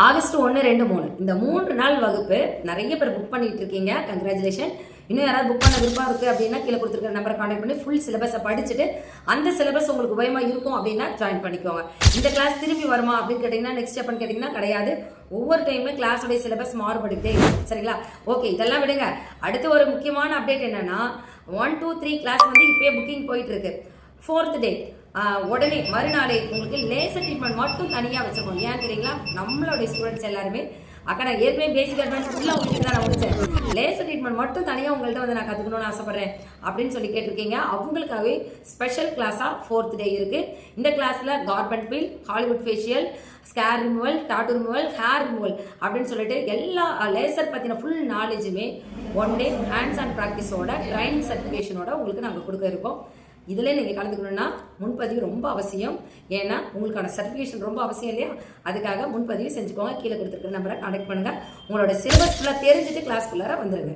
August 1, 2, 3 இந்த 3 நாள் வகுப்பு நிறைய பேர் புக் பண்ணிட்டு இருக்கீங்க. கங்க்ராச்சுலேஷன். இன்னும் யாராவது புக் பண்ண விருப்பம் இருக்குது அப்படின்னா கீழே கொடுத்துருக்கிற நம்பரை கான்டாக்ட் பண்ணி ஃபுல் சிலபஸை படிச்சுட்டு அந்த சிலபஸ் உங்களுக்கு உபயமாக இருக்கும் அப்படின்னா ஜாயின் பண்ணிக்கோங்க. இந்த கிளாஸ் திரும்பி வருமா அப்படின்னு கேட்டிங்கன்னா நெக்ஸ்ட் ஸ்டெப்னு கேட்டிங்கன்னா கிடையாது. ஒவ்வொரு டைமுமே கிளாஸோடைய சிலபஸ் மாறுபடுத்தே இருக்கும். சரிங்களா? ஓகே, இதெல்லாம் விடுங்க. அடுத்து ஒரு முக்கியமான அப்டேட் என்னன்னா 1, 2, 3 கிளாஸ் வந்து இப்போயே புக்கிங் போயிட்டு இருக்கு. 4th டே உடனே மறுநாளே உங்களுக்கு லேசர் ட்ரீட்மெண்ட் மட்டும் தனியாக வச்சுருக்கோம். ஏன் தெரியுங்களா? நம்மளுடைய ஸ்டூடெண்ட்ஸ் எல்லாருமே அக்கா நான் ஏற்கனவே பேசிக் அட்வான்ஸ் ஃபுல்லாக உங்களுக்கு தான் நான் முடிச்சேன், லேசர் ட்ரீட்மெண்ட் மட்டும் தனியாக உங்கள்கிட்ட வந்து நான் கற்றுக்கணும்னு ஆசைப்பட்றேன் அப்படின்னு சொல்லி கேட்டிருக்கீங்க. அவங்களுக்காகவே ஸ்பெஷல் கிளாஸாக 4th டே இருக்குது. இந்த கிளாஸில் garment peel, Hollywood facial, scar removal, tattoo removal, hair removal அப்படின்னு சொல்லிட்டு எல்லா லேசர் பற்றின ஃபுல் நாலேஜுமே 1 டே ஹேண்ட்ஸ் அண்ட் ப்ராக்டிஸோட ட்ரைனிங் சர்டிஃபிகேஷனோட உங்களுக்கு நாங்கள் கொடுக்க இருக்கோம். இதில் நீங்கள் கலந்துக்கணும்னா முன்பதிவு ரொம்ப அவசியம். ஏன்னா உங்களுக்கான சர்டிஃபிகேஷன் ரொம்ப அவசியம் இல்லையா? அதுக்காக முன்பதிவு செஞ்சுக்கோங்க. கீழே கொடுத்துருக்கிற நம்பரை கான்டாக்ட் பண்ணுங்கள். உங்களோட சிலபஸ் ஃபுல்லாக தெரிஞ்சுட்டு கிளாஸ்க்குள்ளார வந்துடுங்க.